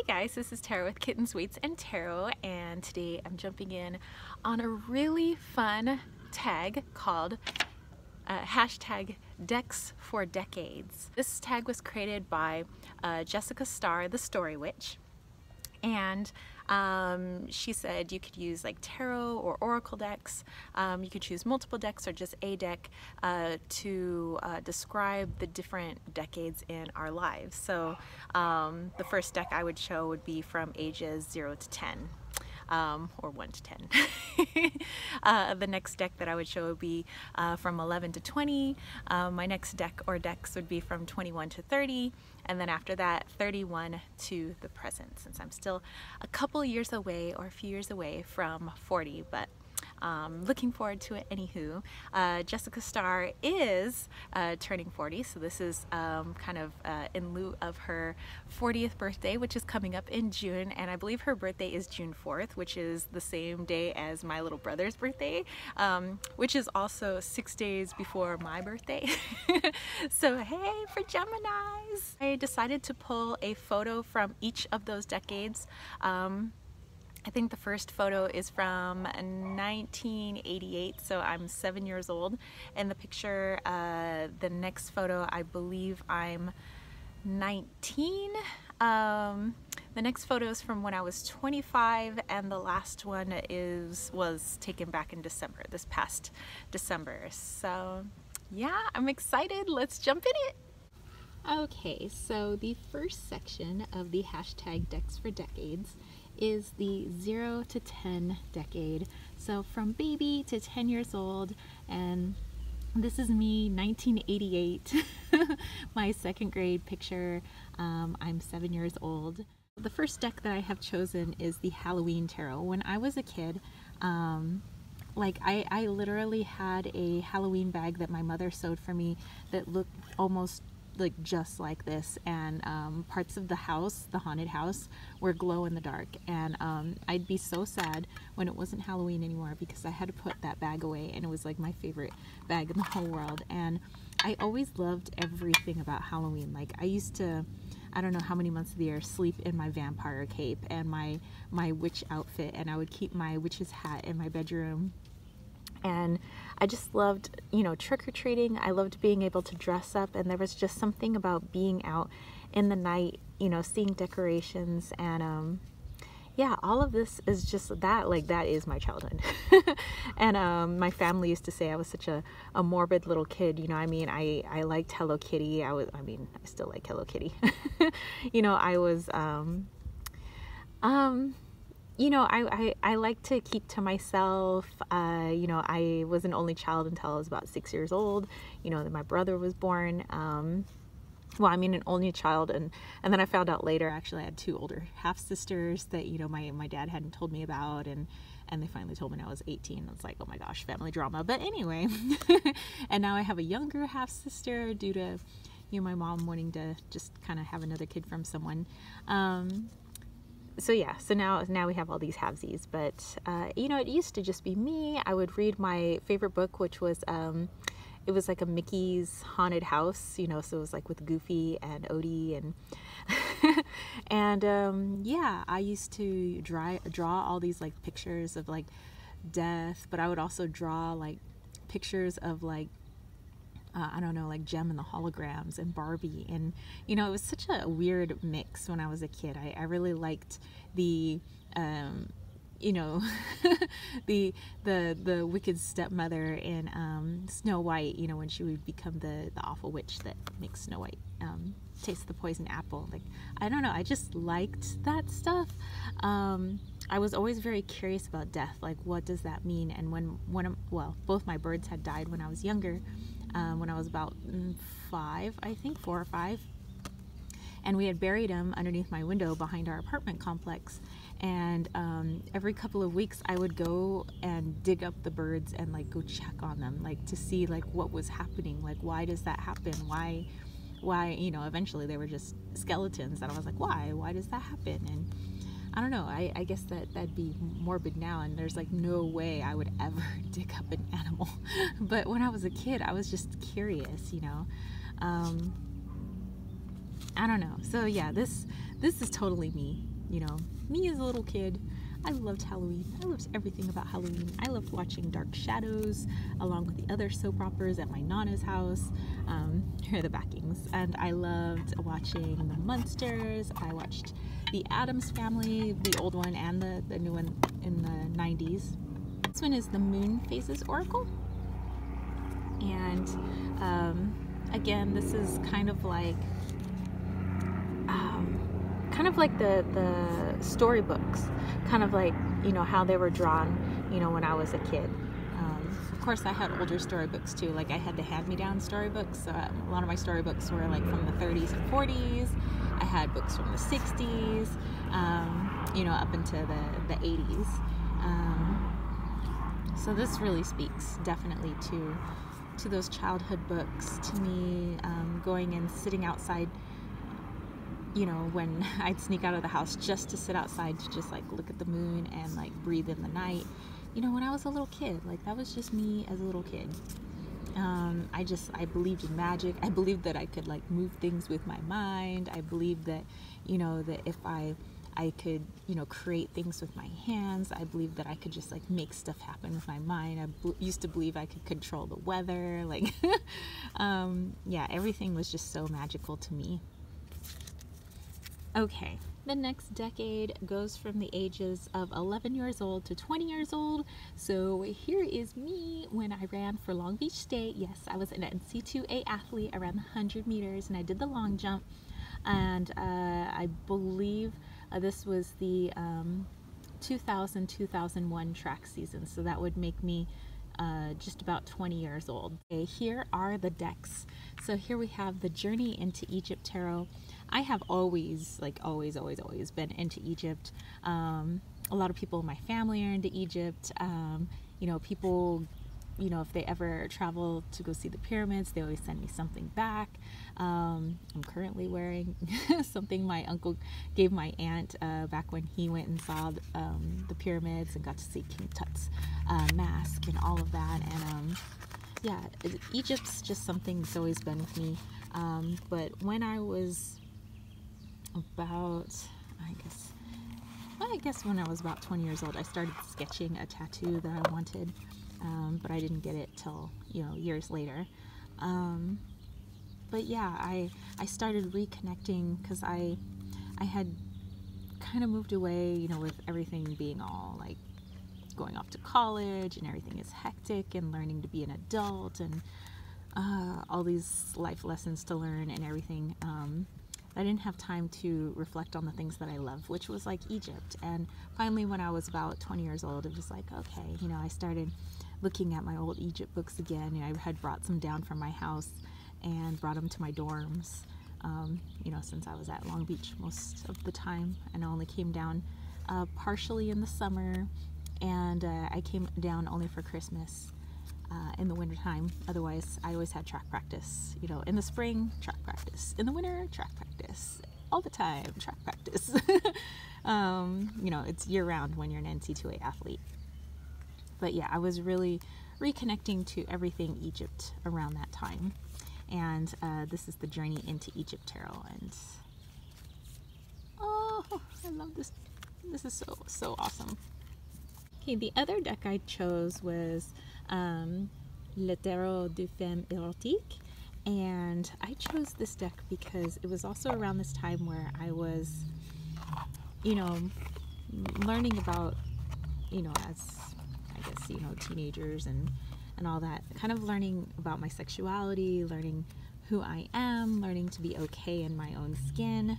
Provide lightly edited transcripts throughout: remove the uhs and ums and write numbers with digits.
guys, this is Tarot with Kittens, Weights, and Tarot, and today I'm jumping in on a really fun tag called hashtag Decks for Decades. This tag was created by Jessica Starr TheStoryWitch, and she said you could use like tarot or oracle decks. You could choose multiple decks or just a deck to describe the different decades in our lives. So the first deck I would show would be from ages 0 to 10. Or 1 to 10. The next deck that I would show would be from 11 to 20. My next deck or decks would be from 21 to 30, and then after that 31 to the present, since I'm still a couple years away or a few years away from 40, but looking forward to it anywho. Jessica Starr is turning 40, so this is kind of in lieu of her 40th birthday, which is coming up in June, and I believe her birthday is June 4th, which is the same day as my little brother's birthday, which is also 6 days before my birthday. So hey, for Geminis! I decided to pull a photo from each of those decades. I think the first photo is from 1988, so I'm 7 years old. In the picture, the next photo, I believe I'm 19. The next photo is from when I was 25, and the last one was taken back in December, this past December. So yeah, I'm excited. Let's jump in it. Okay, so the first section of the hashtag Decks for Decades is the 0 to 10 decade. So from baby to 10 years old, and this is me, 1988, my second grade picture. I'm 7 years old. The first deck that I have chosen is the Halloween Tarot. When I was a kid, like I literally had a Halloween bag that my mother sewed for me that looked almost like just like this, and parts of the house, the haunted house, were glow in the dark, and I'd be so sad when it wasn't Halloween anymore because I had to put that bag away, and it was like my favorite bag in the whole world. And I always loved everything about Halloween. Like I used to, I don't know how many months of the year, sleep in my vampire cape and my witch outfit, and I would keep my witch's hat in my bedroom. And I just loved, you know, trick-or-treating. I loved being able to dress up, and there was just something about being out in the night, you know, seeing decorations, and yeah, all of this is just that, like, that is my childhood. And my family used to say I was such a morbid little kid, you know. I mean, I liked Hello Kitty. I still like Hello Kitty. You know, I was you know, I like to keep to myself. You know, I was an only child until I was about 6 years old. You know, that my brother was born. Well, I mean, an only child, and then I found out later, actually, I had two older half-sisters that, you know, my dad hadn't told me about, and they finally told me when I was 18. It's like, oh my gosh, family drama. But anyway, and now I have a younger half-sister due to, you know, my mom wanting to just kind of have another kid from someone. So yeah, so now we have all these halvesies, but you know, it used to just be me. I would read my favorite book, which was it was like a Mickey's haunted house, you know, so it was like with Goofy and Odie, and and yeah, I used to draw all these like pictures of like death, but I would also draw like pictures of like I don't know, like Jem and the Holograms and Barbie, and you know, it was such a weird mix when I was a kid. I really liked the you know, the wicked stepmother in Snow White, you know, when she would become the awful witch that makes Snow White taste the poison apple. Like, I don't know, I just liked that stuff. I was always very curious about death, like what does that mean? And when both my birds had died when I was younger, when I was about 5, I think 4 or 5, and we had buried them underneath my window behind our apartment complex. And every couple of weeks I would go and dig up the birds and like go check on them, like to see like what was happening, like why does that happen, why, you know. Eventually they were just skeletons, and I was like, why does that happen? And I don't know, I guess that'd be morbid now, and there's like no way I would ever dig up an animal. But when I was a kid, I was just curious, you know. I don't know. So yeah, this is totally me. you know, me as a little kid, I loved Halloween. I loved everything about Halloween. I loved watching Dark Shadows along with the other soap operas at my Nana's house. Here are the backings. And I loved watching the Munsters. I watched the Addams Family, the old one and the new one in the 90s. This one is the Moon Phases Oracle. And again, this is kind of like the storybooks, kind of like, you know, how they were drawn, you know, when I was a kid. Of course, I had older storybooks too. Like, I had the hand-me-down storybooks. A lot of my storybooks were like from the 30s and 40s. I had books from the 60s, you know, up into the 80s. So this really speaks definitely to those childhood books, to me, going and sitting outside, you know, when I'd sneak out of the house just to sit outside to just like look at the moon and like breathe in the night, you know, when I was a little kid. Like, that was just me as a little kid. I believed in magic. I believed that I could like move things with my mind. I believed that, you know, that if I could, you know, create things with my hands. I believed that I could just like make stuff happen with my mind. I used to believe I could control the weather. Like, yeah, everything was just so magical to me. Okay, the next decade goes from the ages of 11 years old to 20 years old. So here is me when I ran for Long Beach State. Yes, I was an NC2A athlete. I ran the 100 meters and I did the long jump. And I believe this was the 2000-2001 track season. So that would make me just about 20 years old. Okay, here are the decks. So here we have the Journey into Egypt Tarot. I have always been into Egypt. A lot of people in my family are into Egypt. You know, people, you know, if they ever travel to go see the pyramids, they always send me something back. I'm currently wearing something my uncle gave my aunt back when he went and saw the pyramids and got to see King Tut's mask and all of that. And yeah, Egypt's just something that's always been with me. But when I was about, I guess when I was about 20 years old, I started sketching a tattoo that I wanted. But I didn't get it till, you know, years later. But yeah, I started reconnecting because I had kind of moved away, you know, with everything being all like going off to college and everything is hectic and learning to be an adult and all these life lessons to learn and everything. I didn't have time to reflect on the things that I love, which was like Egypt. And finally, when I was about 20 years old, it was like, okay, you know, I started looking at my old Egypt books again. You know, I had brought some down from my house and brought them to my dorms, you know, since I was at Long Beach most of the time, and I only came down partially in the summer, and I came down only for Christmas in the wintertime. Otherwise, I always had track practice. You know, in the spring, track practice. In the winter, track practice. All the time, track practice. You know, it's year-round when you're an NC2A athlete. But yeah, I was really reconnecting to everything Egypt around that time. And this is the Journey into Egypt Tarot. And oh, I love this. This is so awesome. Okay, the other deck I chose was Le Tarot du Femme Erotique, and I chose this deck because it was also around this time where I was, you know, learning about, you know, as I guess, you know, teenagers and all that, kind of learning about my sexuality, learning who I am, learning to be okay in my own skin,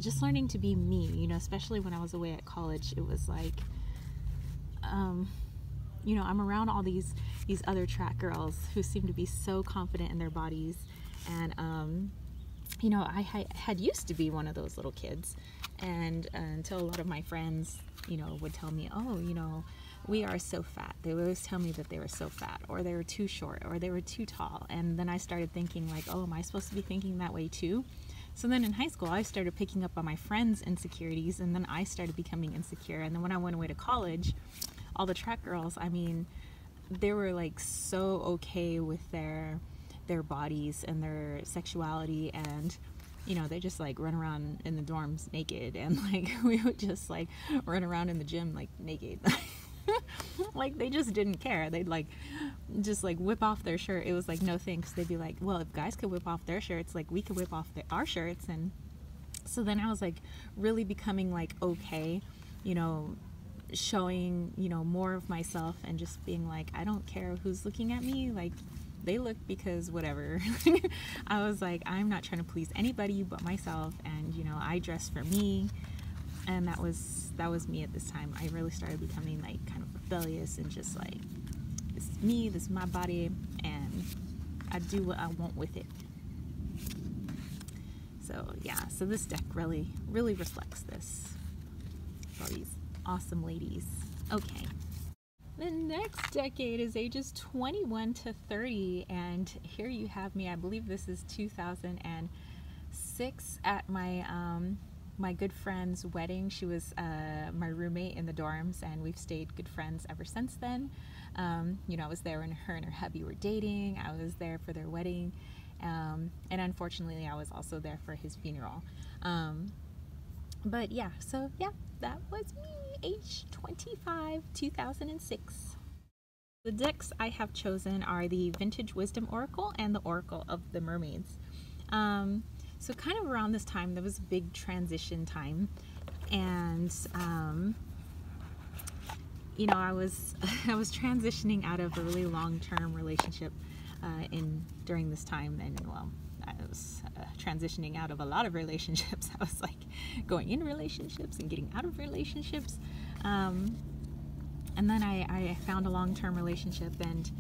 just learning to be me, you know, especially when I was away at college. It was like, you know, I'm around all these other track girls who seem to be so confident in their bodies, and you know, I had used to be one of those little kids, and until a lot of my friends, you know, would tell me, oh, you know, we are so fat. They would always tell me that they were so fat, or they were too short, or they were too tall. And then I started thinking like, oh, am I supposed to be thinking that way too? So then in high school, I started picking up on my friends' insecurities, and then I started becoming insecure. And then when I went away to college, all the track girls, I mean, they were like so okay with their bodies and their sexuality, and you know, they just like run around in the dorms naked, and like we would just like run around in the gym like naked. Like they just didn't care. They'd like just like whip off their shirt. It was like no thanks. They'd be like, well, if guys could whip off their shirts, like we could whip off our shirts. And so then I was like really becoming like okay, you know, showing, you know, more of myself and just being like, I don't care who's looking at me, like they look because whatever. I was like, I'm not trying to please anybody but myself, and you know, I dress for me. And that was me at this time. I really started becoming like kind of rebellious and just like, this is me, this is my body, and I do what I want with it. So yeah, so this deck really reflects this. All these awesome ladies. Okay. The next decade is ages 21 to 30, and here you have me. I believe this is 2006 at my my good friend's wedding. She was my roommate in the dorms, and we've stayed good friends ever since then. You know, I was there when her and her hubby were dating. I was there for their wedding, and unfortunately I was also there for his funeral. But yeah, so yeah, that was me, age 25, 2006. The decks I have chosen are the Vintage Wisdom Oracle and the Oracle of the Mermaids. So kind of around this time, there was a big transition time, and you know, I was transitioning out of a really long-term relationship during this time, and well, I was transitioning out of a lot of relationships. I was like going into relationships and getting out of relationships, and then I found a long-term relationship, and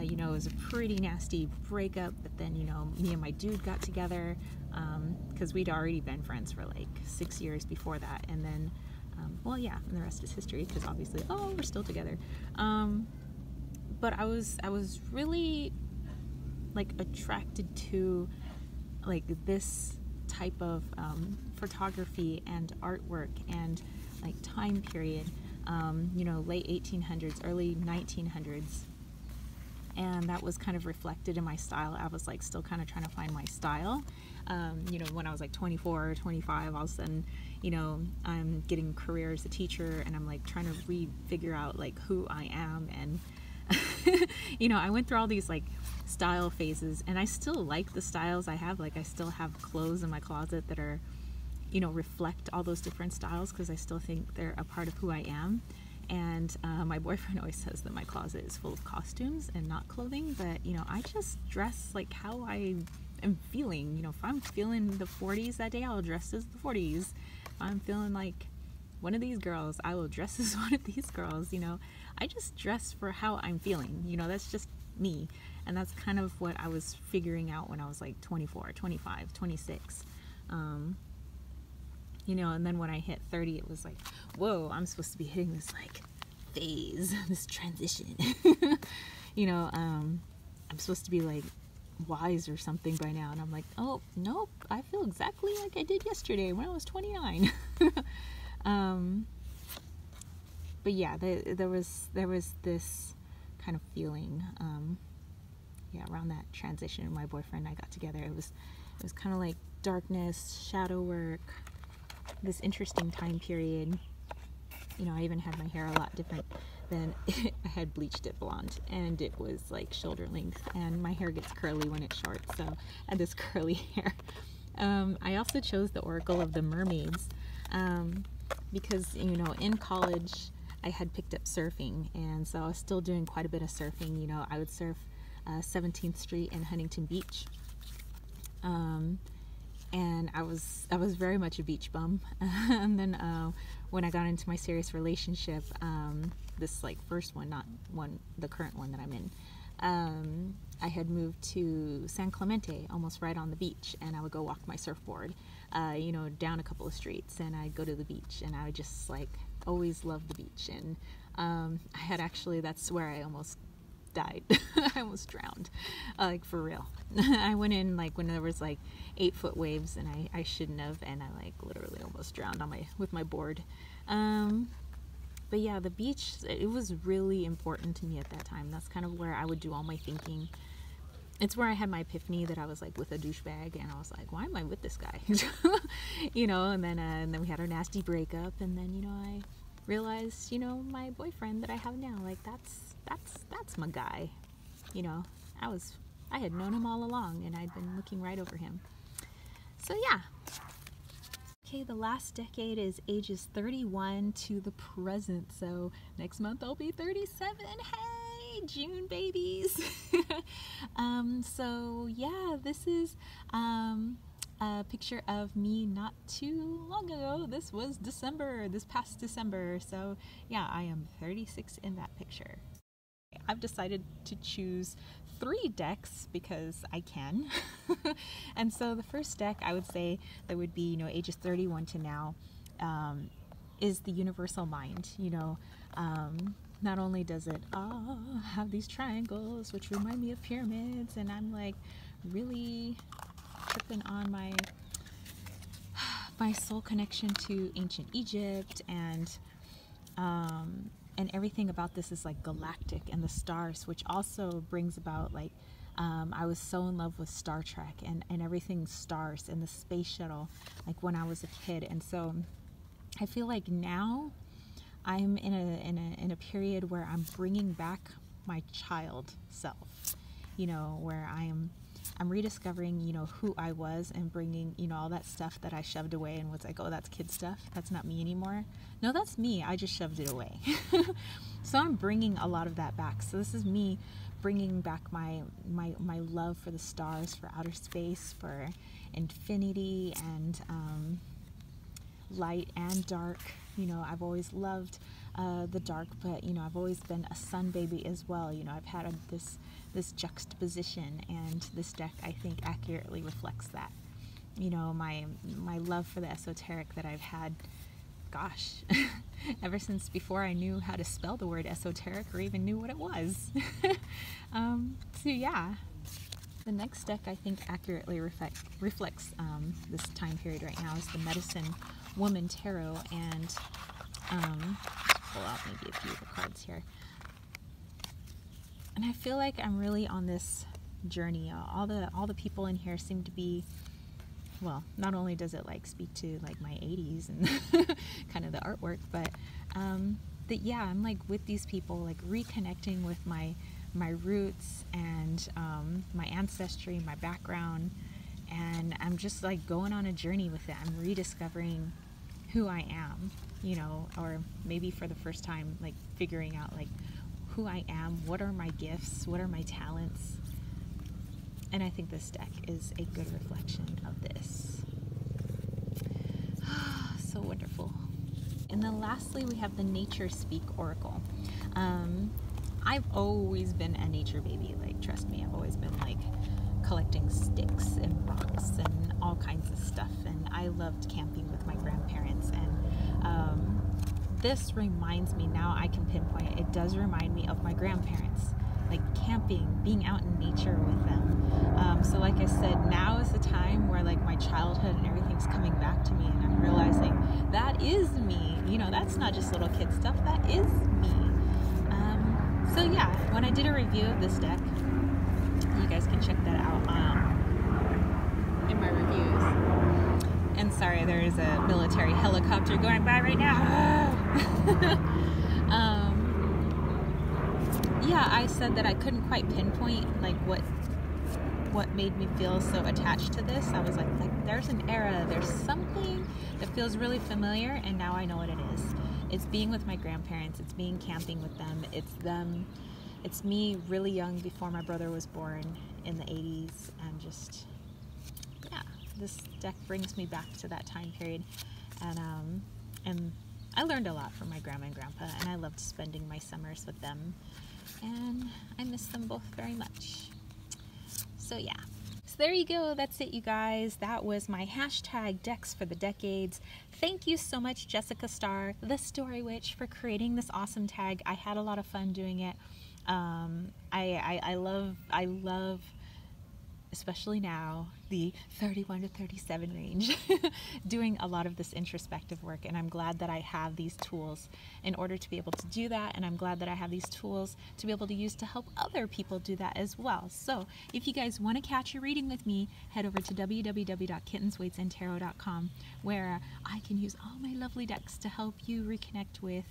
you know, it was a pretty nasty breakup. But then, you know, me and my dude got together because we'd already been friends for like 6 years before that, and then well, yeah, and the rest is history, because obviously, oh, we're still together. But I was really like attracted to like this type of photography and artwork and like time period, you know, late 1800s, early 1900s. And that was kind of reflected in my style. I was like still kind of trying to find my style. You know, when I was like 24 or 25, all of a sudden, you know, I'm getting a career as a teacher, and I'm like trying to figure out like who I am. And you know, I went through all these like style phases, and I still like the styles I have. Like I still have clothes in my closet that are, you know, reflect all those different styles, because I still think they're a part of who I am. And my boyfriend always says that my closet is full of costumes and not clothing, but you know, I just dress like how I am feeling. You know, if I'm feeling the 40s that day, I'll dress as the 40s. If I'm feeling like one of these girls, I will dress as one of these girls. You know, I just dress for how I'm feeling. You know, that's just me. And that's kind of what I was figuring out when I was like 24, 25, 26. You know, and then when I hit 30, it was like, whoa, I'm supposed to be hitting this like phase, this transition. You know, I'm supposed to be like wise or something by now, and I'm like, oh nope, I feel exactly like I did yesterday when I was 29. But yeah, there was this kind of feeling, yeah, around that transition. My boyfriend and I got together. It was kind of like darkness, shadow work, this interesting time period. You know, I even had my hair a lot different than I had bleached it blonde, and it was like shoulder length, and my hair gets curly when it's short, so I had this curly hair. I also chose the Oracle of the Mermaids because, you know, in college I had picked up surfing, and so I was still doing quite a bit of surfing. You know, I would surf 17th Street and Huntington Beach. And I was very much a beach bum. And then when I got into my serious relationship, this like first one, not the current one that I'm in, I had moved to San Clemente, almost right on the beach, and I would go walk my surfboard, you know, down a couple of streets, and I'd go to the beach, and I would just like always love the beach. And I had actually, that's where I almost died. I almost drowned, like for real. I went in like when there was like 8-foot waves, and I shouldn't have, and I like literally almost drowned on with my board. But yeah, the beach, it was really important to me at that time. That's kind of where I would do all my thinking. it's where I had my epiphany that I was like with a douchebag, and I was like, why am I with this guy? You know, and then we had our nasty breakup, and then, you know, I realized, you know, my boyfriend that I have now, like that's my guy. You know, I had known him all along, and I'd been looking right over him. So yeah. Okay, the last decade is ages 31 to the present. So next month I'll be 37. Hey, June babies. So yeah, this is a picture of me not too long ago. This was December, this past December. So yeah, I am 36 in that picture. I've decided to choose 3 decks because I can. And so the first deck I would say that would be, you know, ages 31 to now, is the universal mind. You know, not only does it have these triangles which remind me of pyramids, and I'm like really tripping on my soul connection to ancient Egypt, and everything about this is like galactic, and the stars, which also brings about like I was so in love with Star Trek and everything stars and the space shuttle, like when I was a kid. And so I feel like now I'm in a period where I'm bringing back my child self, you know, where I'm rediscovering, you know, who I was, and bringing, you know, all that stuff that I shoved away and was like, oh, that's kid stuff, that's not me anymore. No, that's me, I just shoved it away. So I'm bringing a lot of that back. So this is me bringing back my love for the stars, for outer space, for infinity, and light and dark. You know, I've always loved the dark, but, you know, I've always been a sun baby as well. You know, I've had this juxtaposition, and this deck, I think, accurately reflects that. You know, my love for the esoteric that I've had, gosh, ever since before I knew how to spell the word esoteric or even knew what it was. So yeah. The next deck, I think, accurately reflects this time period right now is the Medicine Woman Tarot, and pull out maybe a few of the cards here. And I feel like I'm really on this journey. All the people in here seem to be, well, not only does it like speak to like my 80s and kind of the artwork, but that yeah, I'm like with these people, like reconnecting with my roots and my ancestry, my background, and I'm just like going on a journey with it. I'm rediscovering who I am, you know, or maybe for the first time, like figuring out like who I am, what are my gifts, what are my talents. And I think this deck is a good reflection of this. So wonderful. And then lastly, we have the Nature Speak Oracle. I've always been a nature baby, like trust me, I've always been like collecting sticks and rocks and all kinds of stuff, and I loved camping with my grandparents, and this reminds me, now I can pinpoint it, it does remind me of my grandparents, like camping, being out in nature with them. So like I said, now is the time where like my childhood and everything's coming back to me, and I'm realizing that is me, you know, that's not just little kid stuff, that is me. So yeah, when I did a review of this deck, you guys can check that out in my reviews. And sorry, there is a military helicopter going by right now. Yeah, I said that I couldn't quite pinpoint like what made me feel so attached to this. I was like there's an era, there's something that feels really familiar, and now I know what it is. It's being with my grandparents, it's being camping with them, it's them, it's me really young before my brother was born in the 80s, and just, yeah, this deck brings me back to that time period, and I learned a lot from my grandma and grandpa, and I loved spending my summers with them, and I miss them both very much. So yeah. So there you go, that's it, you guys. That was my hashtag decks for the decades. Thank you so much, Jessica Starr, the Story Witch, for creating this awesome tag. I had a lot of fun doing it. I love especially now, the 31 to 37 range, doing a lot of this introspective work. And I'm glad that I have these tools in order to be able to do that. And I'm glad that I have these tools to be able to use to help other people do that as well. So if you guys want to catch a reading with me, head over to www.kittenswaitsandtarot.com, where I can use all my lovely decks to help you reconnect with,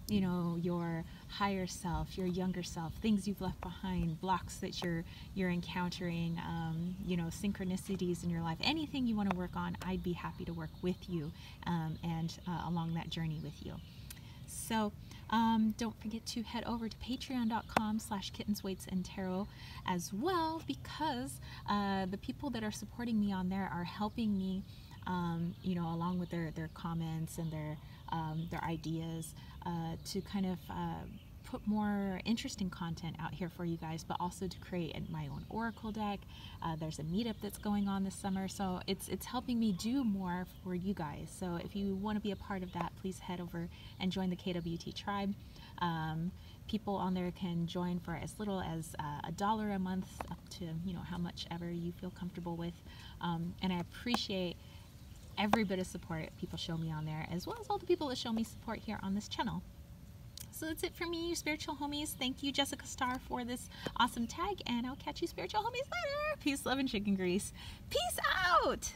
you know, your higher self, your younger self, things you've left behind, blocks that you're encountering, you know, synchronicities in your life, anything you want to work on. I'd be happy to work with you and along that journey with you. So don't forget to head over to patreon.com/kittenswaitsandtarot as well, because the people that are supporting me on there are helping me, you know, along with their comments and their ideas, to kind of put more interesting content out here for you guys, but also to create my own oracle deck. There's a meetup that's going on this summer, so it's helping me do more for you guys. So if you want to be a part of that, please head over and join the KWT tribe. People on there can join for as little as $1 a month, up to, you know, how much ever you feel comfortable with. And I appreciate every bit of support people show me on there, as well as all the people that show me support here on this channel. So that's it for me, you spiritual homies. Thank you, Jessica Starr, for this awesome tag, and I'll catch you spiritual homies later. Peace, love, and chicken grease. Peace out!